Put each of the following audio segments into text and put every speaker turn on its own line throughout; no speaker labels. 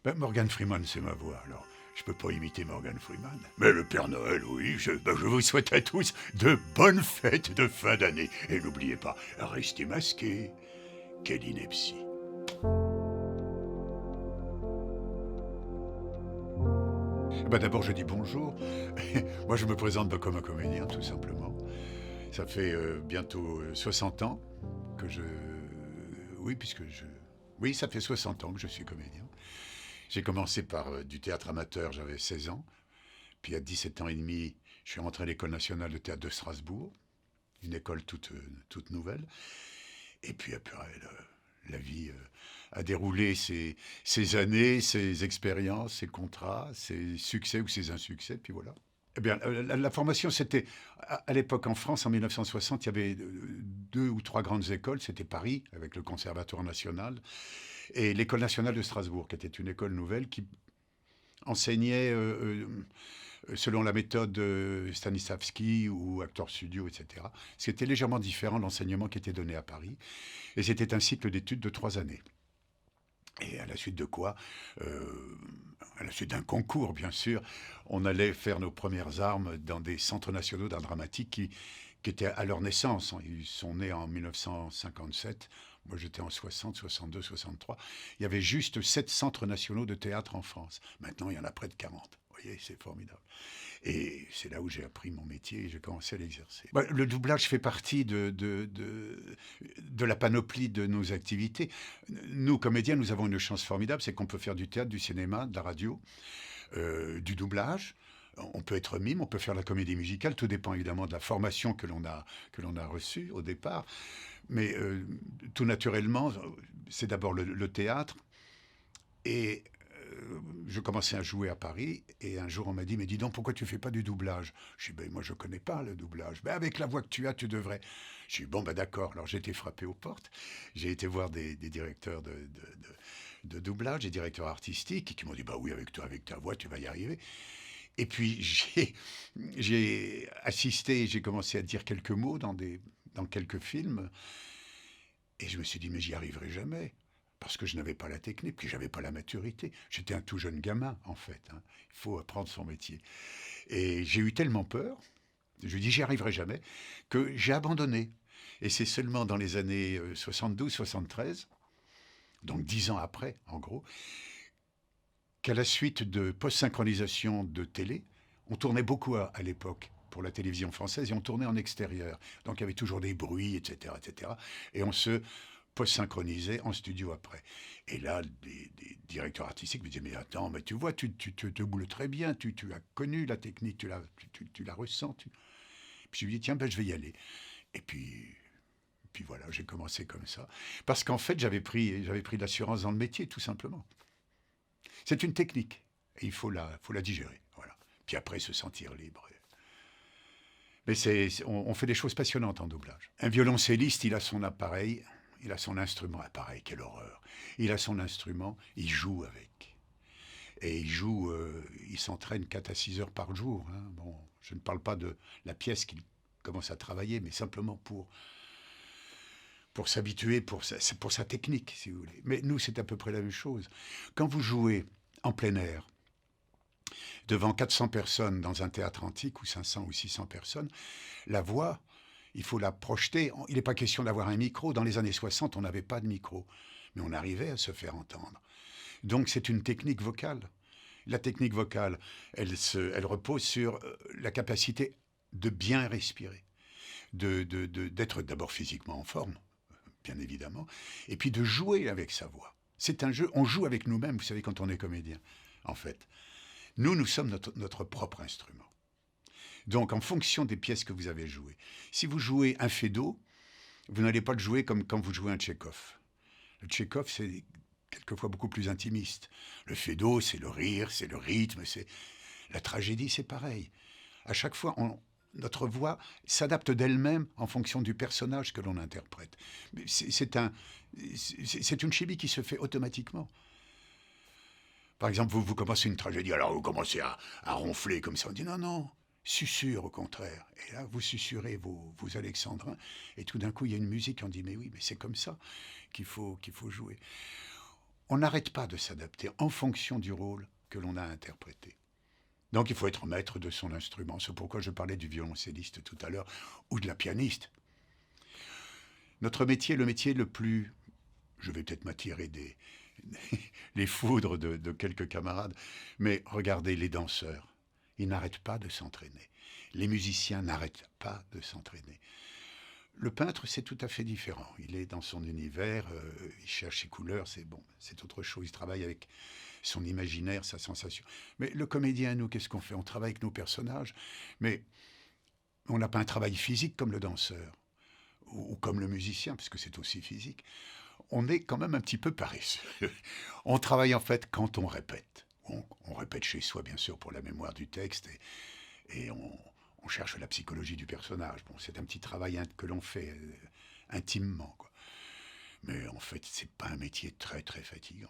Ben, Morgan Freeman, c'est ma voix, alors je peux pas imiter Morgan Freeman. Mais le Père Noël, oui, je vous souhaite à tous de bonnes fêtes de fin d'année. Et n'oubliez pas, restez masqués. Quelle ineptie. Ben, d'abord, je dis bonjour. Moi, je me présente comme un comédien, tout simplement. Ça fait bientôt 60 ans que je... Oui, puisque je... Oui, ça fait 60 ans que je suis comédien. J'ai commencé par du théâtre amateur, j'avais 16 ans. Puis à 17 ans et demi, je suis rentré à l'École nationale de théâtre de Strasbourg, une école toute nouvelle. Et puis après, la vie a déroulé ses années, ses expériences, ses contrats, ses succès ou ses insuccès, puis voilà. Eh bien, la formation, c'était, à l'époque en France, en 1960, il y avait deux ou trois grandes écoles. C'était Paris, avec le Conservatoire national, et l'École nationale de Strasbourg, qui était une école nouvelle qui enseignait selon la méthode Stanislavski ou Actors Studio, etc. C'était légèrement différent de l'enseignement qui était donné à Paris. Et c'était un cycle d'études de 3 années. Et à la suite de quoi, à la suite d'un concours, bien sûr, on allait faire nos premières armes dans des centres nationaux d'art dramatique qui étaient à leur naissance. Ils sont nés en 1957. Moi, j'étais en 60, 62, 63. Il y avait juste 7 centres nationaux de théâtre en France. Maintenant, il y en a près de 40. Vous voyez, c'est formidable. Et c'est là où j'ai appris mon métier et j'ai commencé à l'exercer. Bah, le doublage fait partie de la panoplie de nos activités. Nous, comédiens, nous avons une chance formidable, c'est qu'on peut faire du théâtre, du cinéma, de la radio, du doublage. On peut être mime, on peut faire la comédie musicale, tout dépend évidemment de la formation que l'on a reçue au départ. Mais tout naturellement, c'est d'abord le théâtre. Et je commençais à jouer à Paris et un jour on m'a dit mais dis donc pourquoi tu fais pas du doublage. Je dis ben moi je connais pas le doublage. Ben avec la voix que tu as tu devrais. Je dis bon ben d'accord. Alors j'ai été frappé aux portes. J'ai été voir des directeurs de doublage, des directeurs artistiques qui m'ont dit bah oui avec toi avec ta voix tu vas y arriver. Et puis j'ai assisté, j'ai commencé à dire quelques mots dans quelques films et je me suis dit mais j'y arriverai jamais parce que je n'avais pas la technique, puis j'avais pas la maturité. J'étais un tout jeune gamin, en fait. Hein. Il faut apprendre son métier. Et j'ai eu tellement peur, je dis j'y arriverai jamais, que j'ai abandonné. Et c'est seulement dans les années 72-73, donc 10 ans après, en gros, qu'à la suite de post-synchronisation de télé, on tournait beaucoup à l'époque pour la télévision française et on tournait en extérieur. Donc il y avait toujours des bruits, etc. etc. Et on se post-synchronisé en studio après. Et là, des directeurs artistiques me disaient, mais attends, mais tu vois, tu te boules très bien, tu as connu la technique, tu la ressens. Puis je lui dis, tiens, ben, je vais y aller. Et puis voilà, j'ai commencé comme ça. Parce qu'en fait, j'avais pris de l'assurance dans le métier, tout simplement. C'est une technique. Et il faut la digérer. Voilà. Puis après, se sentir libre. Mais on fait des choses passionnantes en doublage. Un violoncelliste, il a son appareil, il a son instrument. Appareil, quelle horreur. Il a son instrument, il joue avec. Et il s'entraîne 4 à 6 heures par jour. Hein. Bon, je ne parle pas de la pièce qu'il commence à travailler, mais simplement pour s'habituer, pour sa technique, si vous voulez. Mais nous, c'est à peu près la même chose. Quand vous jouez en plein air, devant 400 personnes dans un théâtre antique, ou 500 ou 600 personnes, la voix, il faut la projeter. Il n'est pas question d'avoir un micro. Dans les années 60, on n'avait pas de micro. Mais on arrivait à se faire entendre. Donc c'est une technique vocale. La technique vocale, elle repose sur la capacité de bien respirer, d'être d'abord physiquement en forme, bien évidemment, et puis de jouer avec sa voix. C'est un jeu, on joue avec nous-mêmes, vous savez, quand on est comédien, en fait. Nous sommes notre propre instrument. Donc, en fonction des pièces que vous avez jouées, si vous jouez un Feydeau, vous n'allez pas le jouer comme quand vous jouez un Tchekhov. Le Tchekhov, c'est quelquefois beaucoup plus intimiste. Le Feydeau, c'est le rire, c'est le rythme, c'est la tragédie, c'est pareil. À chaque fois, notre voix s'adapte d'elle-même en fonction du personnage que l'on interprète. C'est une chimie qui se fait automatiquement. Par exemple, vous commencez une tragédie, alors vous commencez à ronfler comme ça. On dit non, non, susurre au contraire. Et là, vous susurrez vos alexandrins. Et tout d'un coup, il y a une musique, on dit mais oui, mais c'est comme ça qu'il faut jouer. on n'arrête pas de s'adapter en fonction du rôle que l'on a interprété. Donc il faut être maître de son instrument. C'est pourquoi je parlais du violoncelliste tout à l'heure, ou de la pianiste. Notre métier, le métier le plus... Je vais peut-être m'attirer les foudres de quelques camarades, mais regardez les danseurs. Ils n'arrêtent pas de s'entraîner. Les musiciens n'arrêtent pas de s'entraîner. Le peintre, c'est tout à fait différent. Il est dans son univers, il cherche ses couleurs, c'est bon, c'est autre chose. Il travaille avec son imaginaire, sa sensation. Mais le comédien, nous, qu'est-ce qu'on fait? On travaille avec nos personnages, mais on n'a pas un travail physique comme le danseur, ou comme le musicien, puisque c'est aussi physique. On est quand même un petit peu paresseux. On travaille en fait quand on répète. On répète chez soi, bien sûr, pour la mémoire du texte, et on cherche la psychologie du personnage. Bon, c'est un petit travail que l'on fait intimement, quoi. Mais en fait, c'est pas un métier très très fatigant.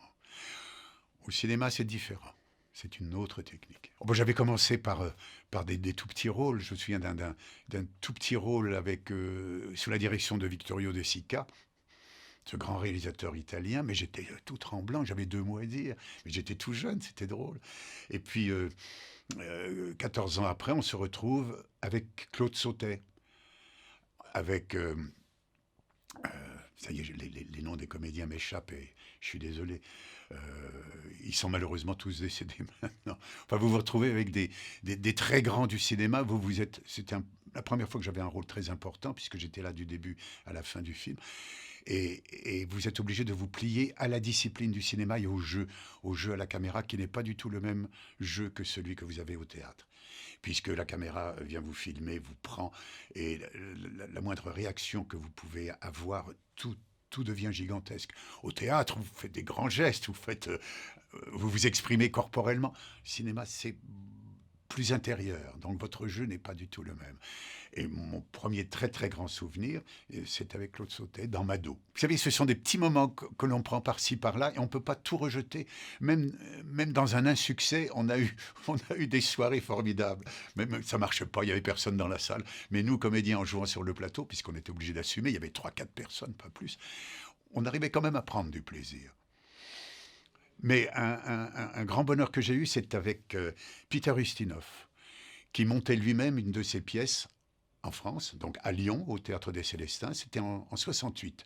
Au cinéma, c'est différent. C'est une autre technique. Bon, j'avais commencé par des tout petits rôles. Je me souviens d'un tout petit rôle sous la direction de Vittorio De Sica, ce grand réalisateur italien, mais j'étais tout tremblant, j'avais 2 mots à dire, mais j'étais tout jeune, c'était drôle. Et puis, 14 ans après, on se retrouve avec Claude Sautet, avec... ça y est, les noms des comédiens m'échappent et je suis désolé. Ils sont malheureusement tous décédés maintenant. Enfin, vous vous retrouvez avec des très grands du cinéma. C'était la première fois que j'avais un rôle très important, puisque j'étais là du début à la fin du film. Et vous êtes obligé de vous plier à la discipline du cinéma et au jeu à la caméra, qui n'est pas du tout le même jeu que celui que vous avez au théâtre. Puisque la caméra vient vous filmer, vous prend, et la moindre réaction que vous pouvez avoir, tout devient gigantesque. Au théâtre, vous faites des grands gestes, vous vous exprimez corporellement. Le cinéma, c'est plus intérieur, donc votre jeu n'est pas du tout le même. Et mon premier très très grand souvenir, c'est avec Claude Sautet dans Mado. Vous savez, ce sont des petits moments que l'on prend par-ci par-là et on ne peut pas tout rejeter. Même dans un insuccès, on a eu des soirées formidables. Même ça marche pas, il y avait personne dans la salle. Mais nous, comédiens, en jouant sur le plateau, puisqu'on était obligés d'assumer, il y avait 3-4 personnes, pas plus. On arrivait quand même à prendre du plaisir. Mais un grand bonheur que j'ai eu, c'est avec Peter Ustinov, qui montait lui-même une de ses pièces en France, donc à Lyon, au Théâtre des Célestins. C'était en 68.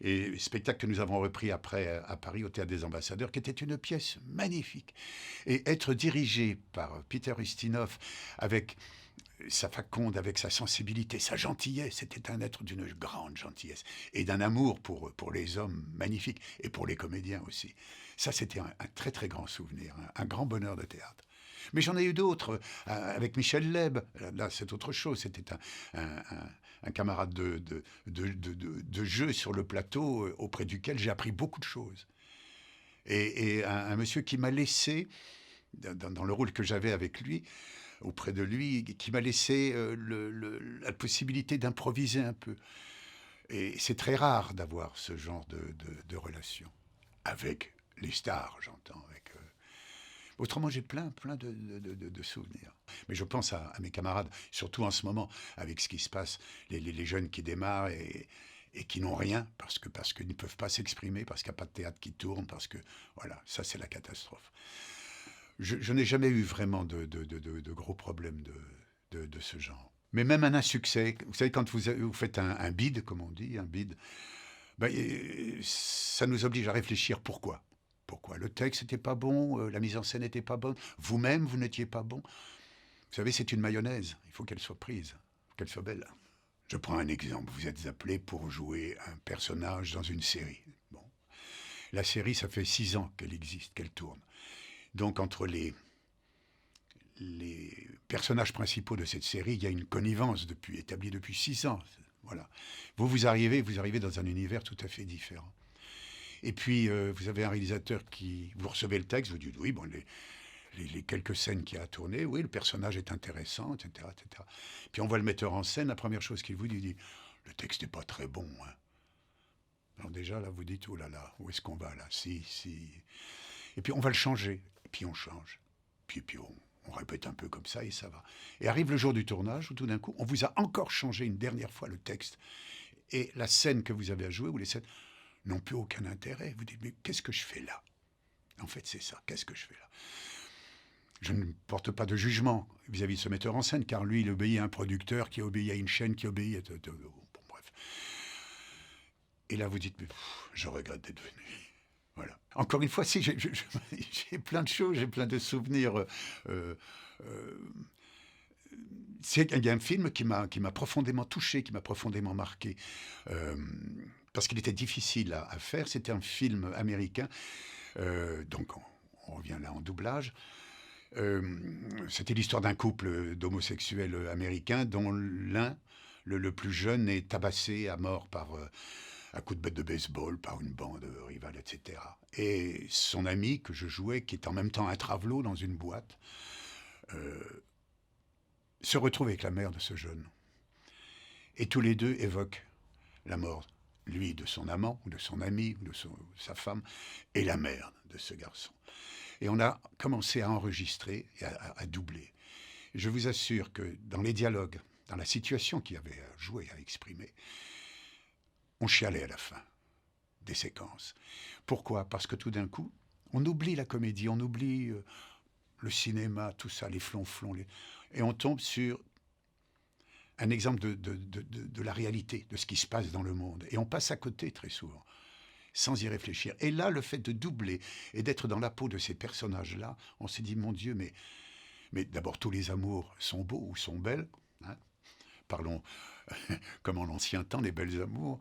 Et spectacle que nous avons repris après à Paris, au Théâtre des Ambassadeurs, qui était une pièce magnifique. Et être dirigé par Peter Ustinov, avec sa faconde, avec sa sensibilité, sa gentillesse, c'était un être d'une grande gentillesse et d'un amour pour les hommes magnifique, et pour les comédiens aussi. Ça, c'était un très très grand souvenir, un grand bonheur de théâtre. Mais j'en ai eu d'autres, avec Michel Leb. Là, c'est autre chose. C'était un camarade de jeu sur le plateau, auprès duquel j'ai appris beaucoup de choses. Et un monsieur qui m'a laissé, dans le rôle que j'avais avec lui, auprès de lui, qui m'a laissé la possibilité d'improviser un peu. Et c'est très rare d'avoir ce genre de relation. Avec les stars, j'entends. Autrement, j'ai plein de souvenirs. Mais je pense à mes camarades, surtout en ce moment, avec ce qui se passe, les jeunes qui démarrent et qui n'ont rien, parce qu'ils ne peuvent pas s'exprimer, parce qu'il n'y a pas de théâtre qui tourne, parce que, voilà, ça c'est la catastrophe. Je n'ai jamais eu vraiment de gros problèmes de ce genre. Mais même un insuccès, vous savez, quand vous faites un bid, comme on dit, un bid, ben, ça nous oblige à réfléchir pourquoi. Pourquoi? Le texte n'était pas bon, la mise en scène n'était pas bonne, vous-même, vous n'étiez pas bon. Vous savez, c'est une mayonnaise, il faut qu'elle soit prise, qu'elle soit belle. Je prends un exemple, vous êtes appelé pour jouer un personnage dans une série. Bon. La série, ça fait 6 ans qu'elle existe, qu'elle tourne. Donc entre les personnages principaux de cette série, il y a une connivence établie depuis 6 ans. Voilà. Vous arrivez dans un univers tout à fait différent. Et puis, vous avez un réalisateur vous recevez le texte, vous dites, oui, bon, les quelques scènes qu'il y a à tourner, oui, le personnage est intéressant, etc., etc. Puis on voit le metteur en scène, la première chose qu'il vous dit, le texte n'est pas très bon. Hein. Alors déjà, là, vous dites, oh là là, où est-ce qu'on va, là? Si. Et puis on va le changer, et puis on change. Puis on répète un peu comme ça, et ça va. Et arrive le jour du tournage, où tout d'un coup, on vous a encore changé une dernière fois le texte. Et la scène que vous avez à jouer, ou les scènes... n'ont plus aucun intérêt. Vous dites, mais qu'est-ce que je fais là? En fait, c'est ça. Qu'est-ce que je fais là? Je ne porte pas de jugement vis-à-vis de ce metteur en scène, car lui, il obéit à un producteur, qui obéit à une chaîne, qui obéit à... Bon, bref. Et là, vous dites, mais je regrette d'être venu. Voilà. Encore une fois, si, j'ai plein de choses, j'ai plein de souvenirs. Il y a un film qui m'a profondément touché, qui m'a profondément marqué, parce qu'il était difficile à faire. C'était un film américain, donc on revient là en doublage. C'était l'histoire d'un couple d'homosexuels américains dont l'un, le plus jeune, est tabassé à mort à coups de batte de baseball par une bande rivale, etc. Et son ami que je jouais, qui est en même temps un travelot dans une boîte, se retrouve avec la mère de ce jeune. Et tous les deux évoquent la mort, lui de son amant, ou de son ami, ou de sa femme, et la mère de ce garçon. Et on a commencé à enregistrer et à doubler. Je vous assure que dans les dialogues, dans la situation qu'il y avait à jouer, à exprimer, on chialait à la fin des séquences. Pourquoi? Parce que tout d'un coup, on oublie la comédie, on oublie le cinéma, tout ça, les flonflons, et on tombe sur un exemple de la réalité, de ce qui se passe dans le monde. Et on passe à côté très souvent, sans y réfléchir. Et là, le fait de doubler et d'être dans la peau de ces personnages-là, on s'est dit, mon Dieu, mais d'abord, tous les amours sont beaux ou sont belles. Hein. Parlons comme en l'ancien temps, les belles amours.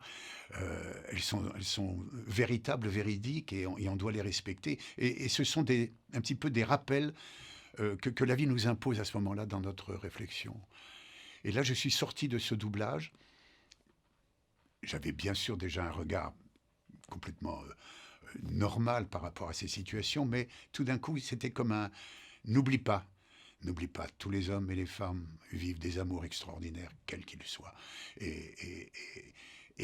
Elles sont véritables, véridiques, et on doit les respecter. Et ce sont un petit peu des rappels que la vie nous impose à ce moment-là dans notre réflexion. Et là, je suis sorti de ce doublage. J'avais bien sûr déjà un regard complètement normal par rapport à ces situations, mais tout d'un coup, c'était comme un « n'oublie pas ». N'oublie pas, tous les hommes et les femmes vivent des amours extraordinaires, quels qu'ils soient. Et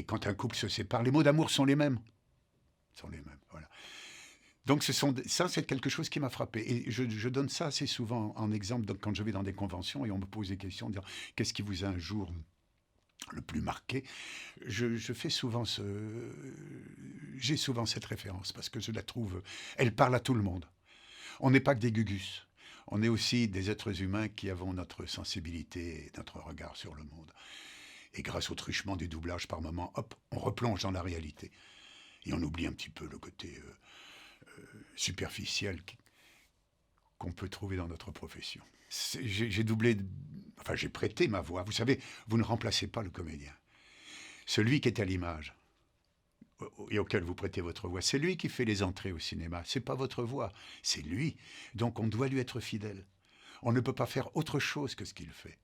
quand un couple se sépare, les mots d'amour sont les mêmes. Voilà. Donc ça, c'est quelque chose qui m'a frappé. Et je donne ça assez souvent en exemple quand je vais dans des conventions et on me pose des questions, disant « Qu'est-ce qui vous a un jour le plus marqué ?» Je fais souvent j'ai souvent cette référence parce que je la trouve... Elle parle à tout le monde. On n'est pas que des gugus. On est aussi des êtres humains qui avons notre sensibilité et notre regard sur le monde. Et grâce au truchement du doublage par moments, hop, on replonge dans la réalité. Et on oublie un petit peu le côté superficiel qu'on peut trouver dans notre profession. J'ai doublé, enfin j'ai prêté ma voix. Vous savez, vous ne remplacez pas le comédien. Celui qui est à l'image et auquel vous prêtez votre voix, c'est lui qui fait les entrées au cinéma. C'est pas votre voix, c'est lui. Donc on doit lui être fidèle. On ne peut pas faire autre chose que ce qu'il fait.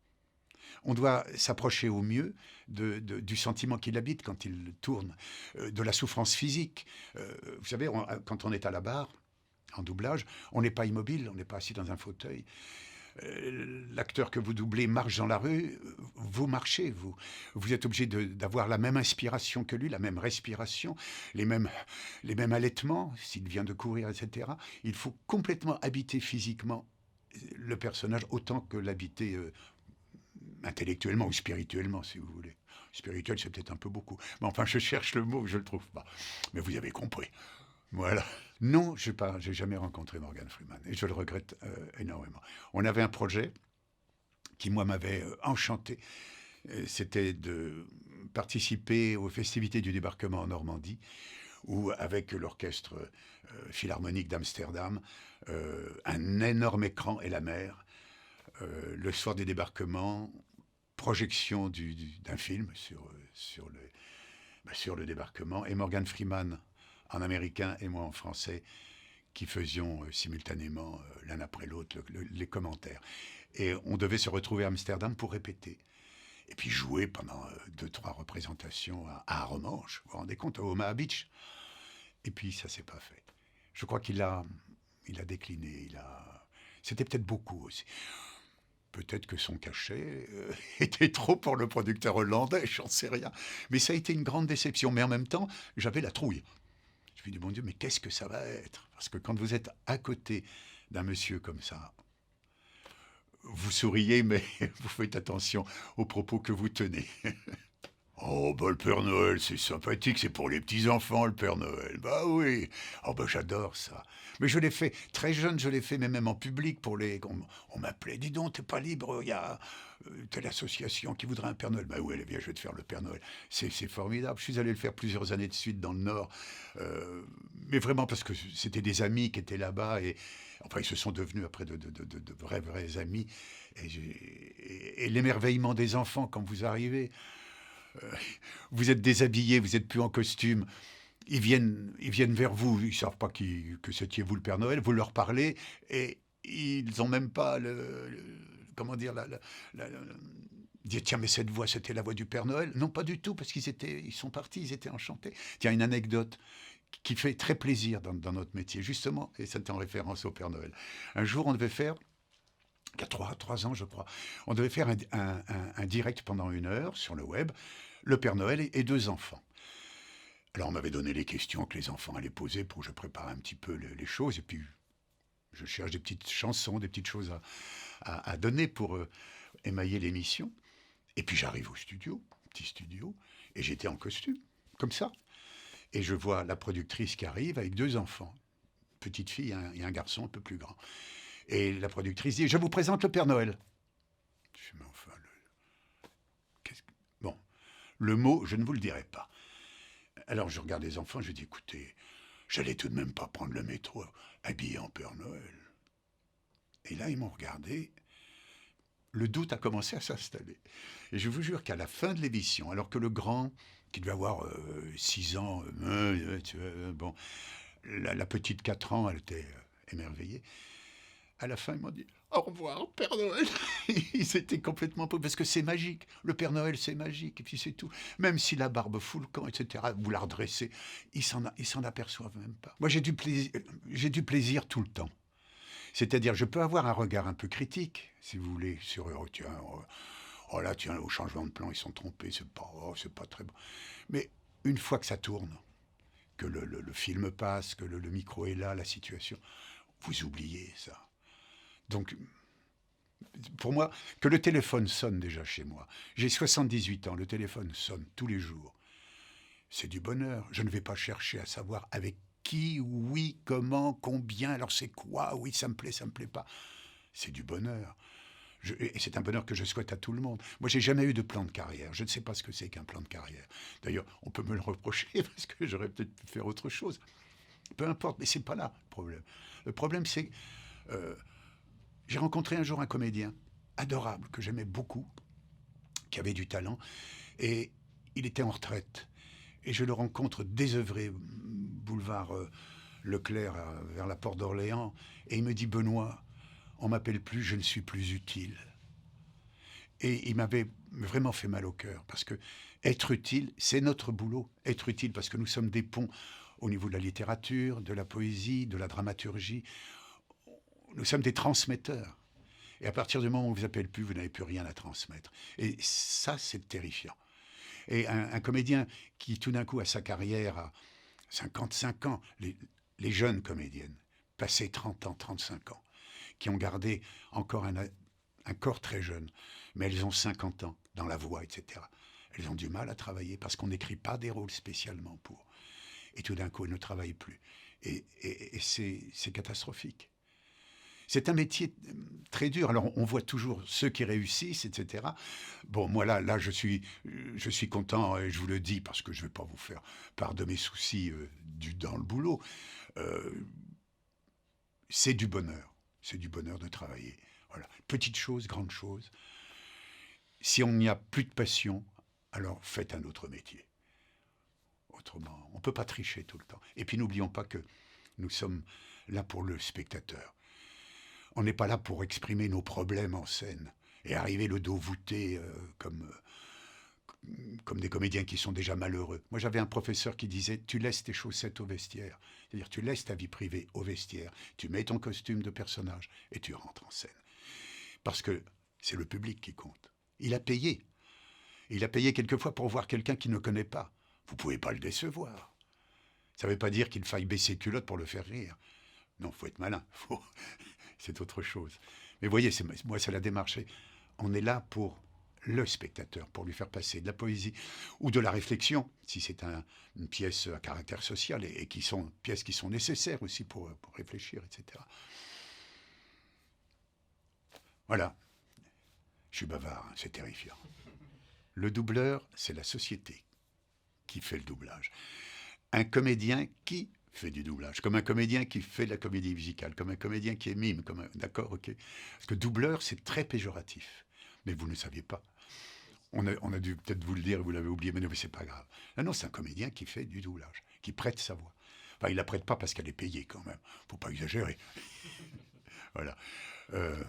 On doit s'approcher au mieux du sentiment qu'il habite quand il tourne, de la souffrance physique. Vous savez, quand on est à la barre, en doublage, on n'est pas immobile, on n'est pas assis dans un fauteuil. L'acteur que vous doublez marche dans la rue, vous marchez, vous êtes obligé d'avoir la même inspiration que lui, la même respiration, les mêmes allaitements, s'il vient de courir, etc. Il faut complètement habiter physiquement le personnage autant que l'habiter intellectuellement ou spirituellement, si vous voulez. Spirituel, c'est peut-être un peu beaucoup. Mais enfin, je cherche le mot, je ne le trouve pas. Mais vous avez compris. Voilà. Non, je n'ai jamais rencontré Morgan Freeman et je le regrette énormément. On avait un projet qui, moi, m'avait enchanté. C'était de participer aux festivités du débarquement en Normandie, où, avec l'orchestre philharmonique d'Amsterdam, un énorme écran et la mer, le soir des débarquements, projection d'un film sur le débarquement, et Morgan Freeman en américain et moi en français, qui faisions simultanément, l'un après l'autre, les commentaires. Et on devait se retrouver à Amsterdam pour répéter. Et puis jouer pendant 2-3 représentations à Romanche, vous vous rendez compte, à Omaha Beach. Et puis ça s'est pas fait. Je crois qu'il a décliné, c'était peut-être beaucoup aussi. Peut-être que son cachet était trop pour le producteur hollandais, j'en sais rien. Mais ça a été une grande déception. Mais en même temps, j'avais la trouille. Je me dis, mon Dieu, mais qu'est-ce que ça va être? Parce que quand vous êtes à côté d'un monsieur comme ça, vous souriez, mais vous faites attention aux propos que vous tenez. Oh, bah, le Père Noël, c'est sympathique, c'est pour les petits-enfants, le Père Noël. Bah oui. Oh, bah, j'adore ça. Mais je l'ai fait très jeune, je l'ai fait, mais même en public pour les. On m'appelait, dis donc, t'es pas libre, il y a telle association qui voudrait un Père Noël. Bah oui, allez, viens, je vais te faire le Père Noël. C'est formidable. Je suis allé le faire plusieurs années de suite dans le Nord. euh, mais vraiment parce que c'était des amis qui étaient là-bas et. Enfin, ils se sont devenus après de vrais amis. Et l'émerveillement des enfants quand vous arrivez. Vous êtes déshabillé, vous n'êtes plus en costume. Ils viennent vers vous, ils ne savent pas que c'était vous le Père Noël, vous leur parlez et ils n'ont même pas comment dire, dire tiens mais cette voix c'était la voix du Père Noël. Non pas du tout parce ils sont partis, ils étaient enchantés. Tiens une anecdote qui fait très plaisir dans notre métier justement et c'était en référence au Père Noël. Un jour on devait faire il y a 3 ans, je crois. On devait faire un direct pendant 1 heure sur le web, le Père Noël et 2 enfants. Alors, on m'avait donné les questions que les enfants allaient poser pour que je prépare un petit peu les choses. Et puis, je cherche des petites chansons, des petites choses à donner pour émailler l'émission. Et puis, j'arrive au studio, petit studio, et j'étais en costume, comme ça. Et je vois la productrice qui arrive avec 2 enfants, une petite fille et un garçon un peu plus grand. Et la productrice dit, je vous présente le Père Noël. Je dis, mais enfin, bon, le mot, je ne vous le dirai pas. Alors je regarde les enfants, je dis, écoutez, j'allais tout de même pas prendre le métro habillé en Père Noël. Et là, ils m'ont regardé. Le doute a commencé à s'installer. Et je vous jure qu'à la fin de l'émission, alors que le grand, qui devait avoir 6 ans, bon, la petite 4 ans, elle était émerveillée. À la fin, ils m'ont dit au revoir, Père Noël. Ils étaient complètement pauvres, parce que c'est magique. Le Père Noël, c'est magique, et puis c'est tout. Même si la barbe fout le camp, etc., vous la redressez, ils s'en aperçoivent même pas. Moi, j'ai du plaisir tout le temps. C'est-à-dire, je peux avoir un regard un peu critique, si vous voulez, sur tiens, oh là, tiens, au changement de plan, ils sont trompés, c'est pas très bon. Mais une fois que ça tourne, que le film passe, que le micro est là, la situation, vous oubliez ça. Donc, pour moi, que le téléphone sonne déjà chez moi. J'ai 78 ans, le téléphone sonne tous les jours. C'est du bonheur. Je ne vais pas chercher à savoir avec qui, oui, comment, combien, alors c'est quoi, oui, ça me plaît pas. C'est du bonheur. Et c'est un bonheur que je souhaite à tout le monde. Moi, j'ai jamais eu de plan de carrière. Je ne sais pas ce que c'est qu'un plan de carrière. D'ailleurs, on peut me le reprocher parce que j'aurais peut-être pu faire autre chose. Peu importe, mais c'est pas là le problème. Le problème, c'est j'ai rencontré un jour un comédien adorable que j'aimais beaucoup, qui avait du talent, et il était en retraite. Et je le rencontre désœuvré, boulevard Leclerc, vers la porte d'Orléans, et il me dit Benoît, on m'appelle plus, je ne suis plus utile. Et il m'avait vraiment fait mal au cœur, parce que être utile, c'est notre boulot. Être utile, parce que nous sommes des ponts au niveau de la littérature, de la poésie, de la dramaturgie. Nous sommes des transmetteurs. Et à partir du moment où on ne vous appelle plus, vous n'avez plus rien à transmettre. Et ça, c'est terrifiant. Et un comédien qui, tout d'un coup, a sa carrière à 55 ans, les jeunes comédiennes, passées 30 ans, 35 ans, qui ont gardé encore un corps très jeune, mais elles ont 50 ans dans la voix, etc. Elles ont du mal à travailler parce qu'on n'écrit pas des rôles spécialement pour. Et tout d'un coup, elles ne travaillent plus. Et c'est catastrophique. C'est un métier très dur. Alors, on voit toujours ceux qui réussissent, etc. Bon, moi, là, je suis content, et je vous le dis, parce que je ne vais pas vous faire part de mes soucis dans le boulot. Euh, c'est du bonheur. C'est du bonheur de travailler. Voilà. Petite chose, grande chose. Si on n'y a plus de passion, alors faites un autre métier. Autrement, on ne peut pas tricher tout le temps. Et puis, n'oublions pas que nous sommes là pour le spectateur. On n'est pas là pour exprimer nos problèmes en scène et arriver le dos voûté comme des comédiens qui sont déjà malheureux. Moi, j'avais un professeur qui disait « Tu laisses tes chaussettes au vestiaire ». C'est-à-dire, tu laisses ta vie privée au vestiaire, tu mets ton costume de personnage et tu rentres en scène. Parce que c'est le public qui compte. Il a payé. Il a payé quelquefois pour voir quelqu'un qu'il ne connaît pas. Vous ne pouvez pas le décevoir. Ça ne veut pas dire qu'il faille baisser culotte pour le faire rire. Non, il faut être malin. C'est autre chose. Mais voyez, moi, c'est la démarche. On est là pour le spectateur pour lui faire passer de la poésie ou de la réflexion, si c'est une pièce à caractère social et qui sont pièces qui sont nécessaires aussi pour réfléchir, etc. Voilà, je suis bavard, hein, c'est terrifiant. Le doubleur, c'est la société qui fait le doublage. Un comédien qui fait du doublage, comme un comédien qui fait de la comédie musicale, comme un comédien qui est mime, d'accord, ok. Parce que doubleur, c'est très péjoratif, mais vous ne le saviez pas. On a dû peut-être vous le dire, vous l'avez oublié, mais non, mais c'est pas grave. Ah non, c'est un comédien qui fait du doublage, qui prête sa voix. Enfin, il la prête pas parce qu'elle est payée quand même. Faut pas exagérer. Voilà. Euh,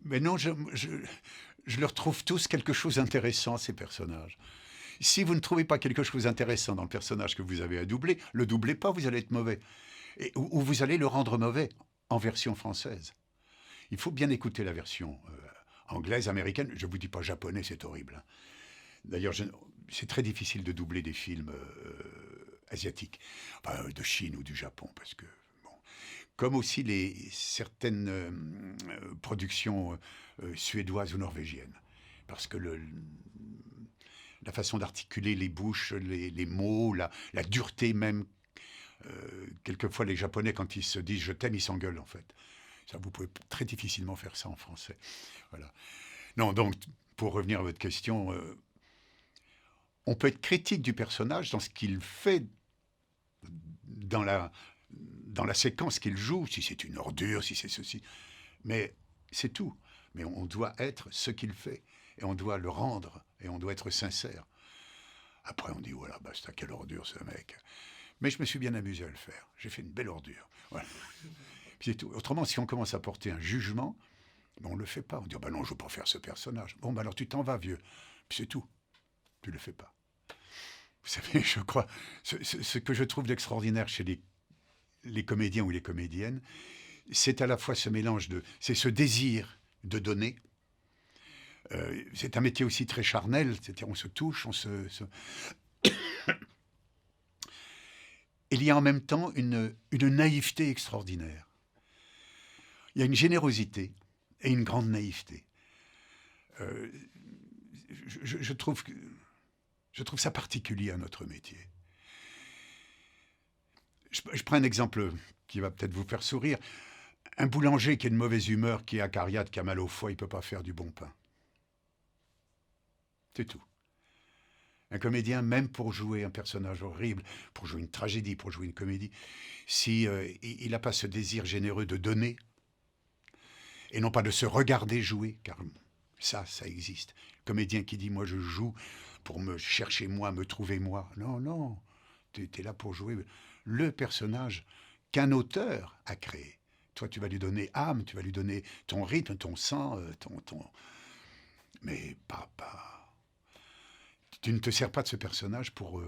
Mais non, je leur trouve tous quelque chose d'intéressant, ces personnages. Si vous ne trouvez pas quelque chose d'intéressant dans le personnage que vous avez à doubler, le doublez pas, vous allez être mauvais. Ou vous allez le rendre mauvais en version française. Il faut bien écouter la version anglaise, américaine. Je ne vous dis pas japonais, c'est horrible. Hein. D'ailleurs, c'est très difficile de doubler des films asiatiques, enfin, de Chine ou du Japon, parce que comme aussi certaines productions suédoises ou norvégiennes. Parce que la façon d'articuler les bouches, les mots, la dureté même. Quelquefois, les Japonais, quand ils se disent « je t'aime », ils s'engueulent en fait. Ça, vous pouvez très difficilement faire ça en français. Voilà. Non, donc, pour revenir à votre question, on peut être critique du personnage dans ce qu'il fait dans la séquence qu'il joue, si c'est une ordure, si c'est ceci. Mais c'est tout. Mais on doit être ce qu'il fait. Et on doit le rendre. Et on doit être sincère. Après, on dit, voilà, basta, quelle ordure ce mec. Mais je me suis bien amusé à le faire. J'ai fait une belle ordure. Voilà. Puis c'est tout. Autrement, si on commence à porter un jugement, on ne le fait pas. On dit, oh, ben non, je ne veux pas faire ce personnage. Bon, ben alors tu t'en vas, vieux. Puis c'est tout. Tu ne le fais pas. Vous savez, je crois, ce que je trouve d'extraordinaire chez les comédiens ou les comédiennes, c'est à la fois ce mélange c'est ce désir de donner. C'est un métier aussi très charnel, c'est-à-dire on se touche, Il y a en même temps une naïveté extraordinaire. Il y a une générosité et une grande naïveté. Je trouve ça particulier à notre métier. Je prends un exemple qui va peut-être vous faire sourire. Un boulanger qui est de mauvaise humeur, qui est acariâtre, qui a mal au foie, il ne peut pas faire du bon pain. C'est tout. Un comédien, même pour jouer un personnage horrible, pour jouer une tragédie, pour jouer une comédie, si il n'a pas ce désir généreux de donner, et non pas de se regarder jouer, car ça existe. Le comédien qui dit « moi je joue pour me chercher moi, me trouver moi ». Non, non, tu es là pour jouer le personnage qu'un auteur a créé. Toi, tu vas lui donner âme, tu vas lui donner ton rythme, ton sang, mais pas... Tu ne te sers pas de ce personnage pour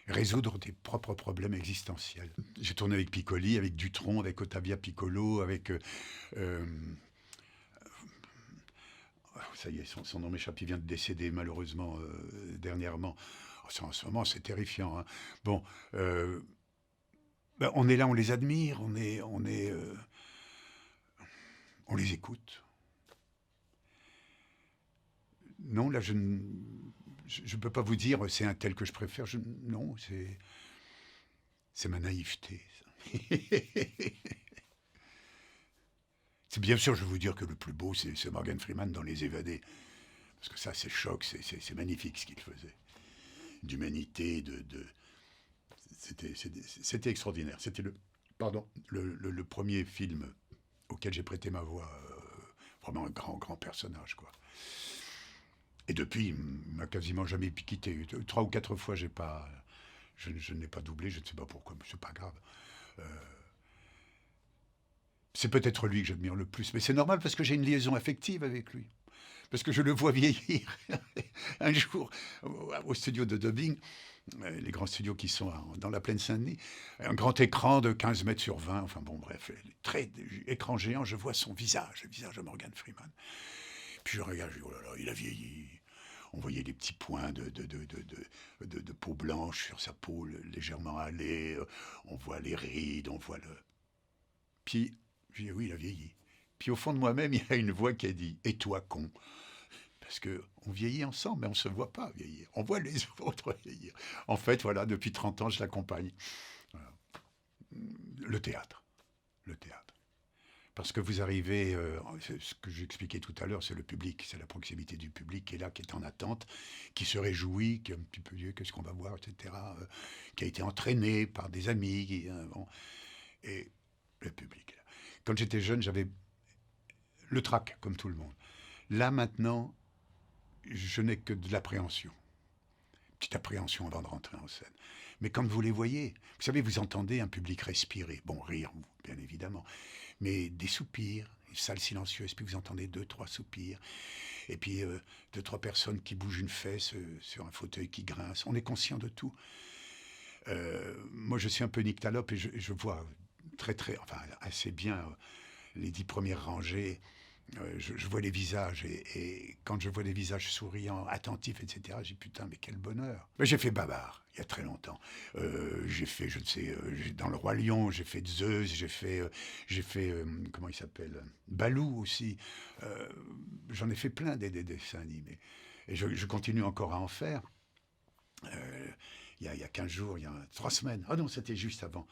résoudre tes propres problèmes existentiels. J'ai tourné avec Piccoli, avec Dutronc, avec Ottavia Piccolo, avec... ça y est, son nom m'échappe, il vient de décéder malheureusement dernièrement. En ce moment, c'est terrifiant. Hein. Bon, on est là, on les admire, on les écoute. Non, là, je ne peux pas vous dire c'est un tel que je préfère. Non, c'est ma naïveté. C'est bien sûr, je vais vous dire que le plus beau, c'est Morgan Freeman dans Les Évadés. Parce que ça, c'est choc, c'est magnifique ce qu'il faisait. D'humanité, c'était extraordinaire. C'était le premier film auquel j'ai prêté ma voix. Vraiment un grand personnage, quoi. Et depuis, il m'a quasiment jamais quitté. 3 ou 4 fois, je ne l'ai pas doublé, je ne sais pas pourquoi, mais c'est pas grave. C'est peut-être lui que j'admire le plus, mais c'est normal parce que j'ai une liaison affective avec lui. Parce que je le vois vieillir. Un jour, au studio de dubbing, les grands studios qui sont dans la plaine Saint-Denis, un grand écran de 15 mètres sur 20, enfin bon, bref, très écran géant, je vois son visage, le visage de Morgan Freeman. Puis je regarde, je dis, oh là là, il a vieilli. On voyait des petits points de peau blanche sur sa peau légèrement hâlée. On voit les rides, on voit le... Puis, je dis, oui, il a vieilli. Puis au fond de moi-même, il y a une voix qui a dit « Et toi, con ?» Parce qu'on vieillit ensemble, mais on ne se voit pas vieillir. On voit les autres vieillir. En fait, voilà, depuis 30 ans, je l'accompagne. Voilà. Le théâtre. Le théâtre. Parce que vous arrivez, ce que j'expliquais tout à l'heure, c'est le public, c'est la proximité du public qui est là, qui est en attente, qui se réjouit, qui est un petit peu vieux, qu'est-ce qu'on va voir, etc., qui a été entraîné par des amis, bon, et le public. Quand j'étais jeune, j'avais le trac, comme tout le monde. Là, maintenant, je n'ai que de l'appréhension. Petite appréhension avant de rentrer en scène. Mais quand vous les voyez, vous savez, vous entendez un public respirer. Bon, rire, bien évidemment. Mais des soupirs, une salle silencieuse, puis vous entendez 2-3 soupirs. Et puis 2-3 personnes qui bougent une fesse sur un fauteuil qui grince. On est conscient de tout. Moi, je suis un peu nyctalope et je vois enfin, assez bien les 10 premières rangées. Je vois les visages et quand je vois des visages souriants, attentifs, etc., j'ai putain, mais quel bonheur. Mais j'ai fait Bavard, il y a très longtemps. J'ai fait, je ne sais, dans Le Roi Lion, j'ai fait Zeus, j'ai fait comment il s'appelle, Balou aussi. J'en ai fait plein des dessins animés. Et je continue encore à en faire. Il y a 15 jours, il y a 3 semaines. Ah non, c'était juste avant.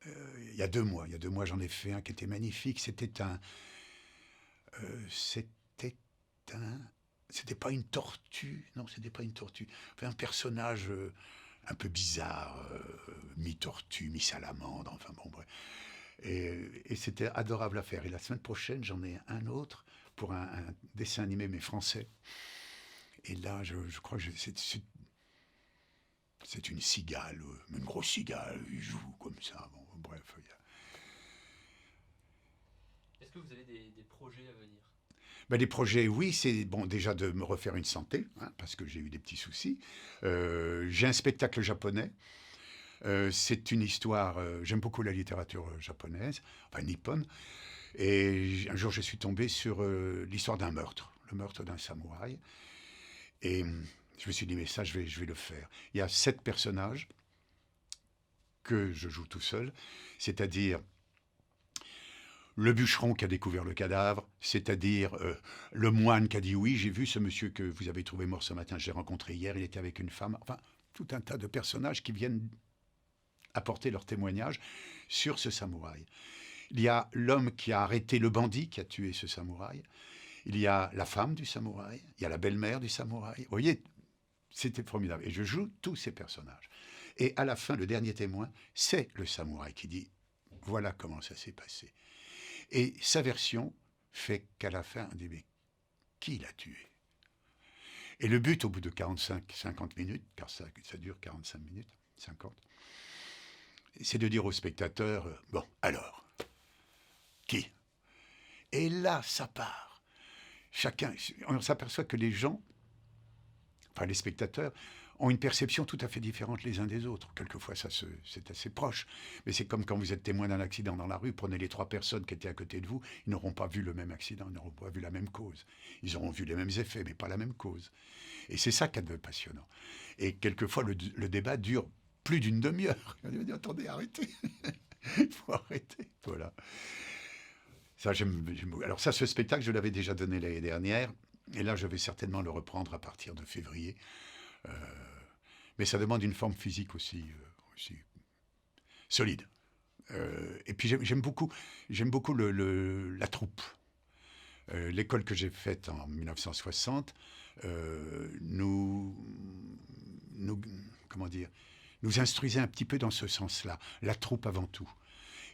Il y a 2 mois. Il y a 2 mois, j'en ai fait un qui était magnifique. C'était pas une tortue, non, c'était pas une tortue. Enfin, un personnage un peu bizarre, mi-tortue, mi-salamandre, enfin bon, bref. Et c'était adorable à faire. Et la semaine prochaine, j'en ai un autre pour un dessin animé, mais français. Et là, je crois que c'est une cigale, une grosse cigale, il joue comme ça, bon, bref.
Est-ce que vous avez des projets à venir?
Ben, les projets, oui, c'est bon, déjà de me refaire une santé, hein, parce que j'ai eu des petits soucis. J'ai un spectacle japonais. C'est une histoire. J'aime beaucoup la littérature japonaise, enfin nippone. Et un jour, je suis tombé sur l'histoire d'un meurtre, le meurtre d'un samouraï. Et je me suis dit, mais ça, je vais le faire. Il y a 7 personnages que je joue tout seul, c'est-à-dire le bûcheron qui a découvert le cadavre, c'est-à-dire le moine qui a dit oui, j'ai vu ce monsieur que vous avez trouvé mort ce matin, je l'ai rencontré hier, il était avec une femme. Enfin, tout un tas de personnages qui viennent apporter leur témoignage sur ce samouraï. Il y a l'homme qui a arrêté le bandit qui a tué ce samouraï. Il y a la femme du samouraï. Il y a la belle-mère du samouraï. Vous voyez, c'était formidable. Et je joue tous ces personnages. Et à la fin, le dernier témoin, c'est le samouraï qui dit « Voilà comment ça s'est passé ». Et sa version fait qu'à la fin, on dit « Mais qui l'a tué ?» Et le but, au bout de 45-50 minutes, car ça dure 45 minutes, 50, c'est de dire au spectateur « Bon, alors, qui ?» Et là, ça part. Chacun, on s'aperçoit que les gens, enfin les spectateurs, ont une perception tout à fait différente les uns des autres. Quelquefois, c'est assez proche. Mais c'est comme quand vous êtes témoin d'un accident dans la rue, prenez les 3 personnes qui étaient à côté de vous, ils n'auront pas vu le même accident, ils n'auront pas vu la même cause. Ils auront vu les mêmes effets, mais pas la même cause. Et c'est ça qui est passionnant. Et quelquefois, le débat dure plus d'une demi-heure. On dit, attendez, arrêtez. Il faut arrêter. Voilà. Ça, alors ça, ce spectacle, je l'avais déjà donné l'année dernière. Et là, je vais certainement le reprendre à partir de février. Mais ça demande une forme physique aussi solide. Et puis j'aime beaucoup la troupe. L'école que j'ai faite en 1960 comment dire, nous instruisait un petit peu dans ce sens-là. La troupe avant tout.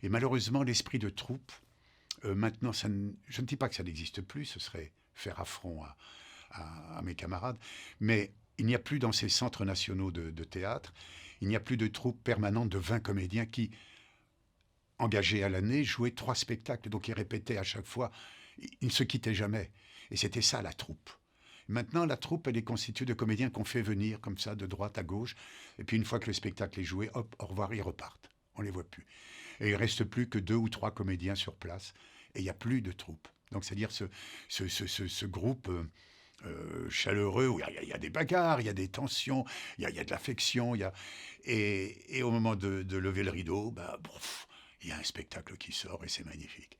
Et malheureusement, l'esprit de troupe, maintenant, je ne dis pas que ça n'existe plus, ce serait faire affront à mes camarades, mais il n'y a plus dans ces centres nationaux de théâtre, il n'y a plus de troupe permanente de 20 comédiens qui, engagés à l'année, jouaient 3 spectacles, donc ils répétaient à chaque fois, ils ne se quittaient jamais. Et c'était ça la troupe. Maintenant, la troupe, elle est constituée de comédiens qu'on fait venir comme ça, de droite à gauche, et puis une fois que le spectacle est joué, hop, au revoir, ils repartent. On ne les voit plus. Et il ne reste plus que 2 ou 3 comédiens sur place, et il n'y a plus de troupe. Donc c'est-à-dire ce groupe chaleureux, où il y a des bagarres, il y a des tensions, il y a de l'affection, et au moment de lever le rideau, il y a un spectacle qui sort et c'est magnifique.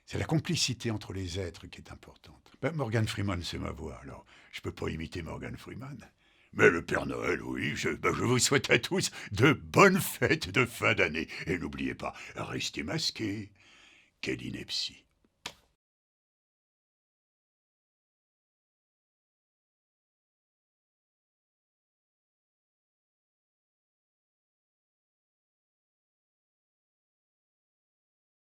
C'est la complicité entre les êtres qui est importante. Morgan Freeman, c'est ma voix, alors je peux pas imiter Morgan Freeman. Mais le Père Noël, oui, je vous souhaite à tous de bonnes fêtes de fin d'année. Et n'oubliez pas, restez masqués. Quelle ineptie.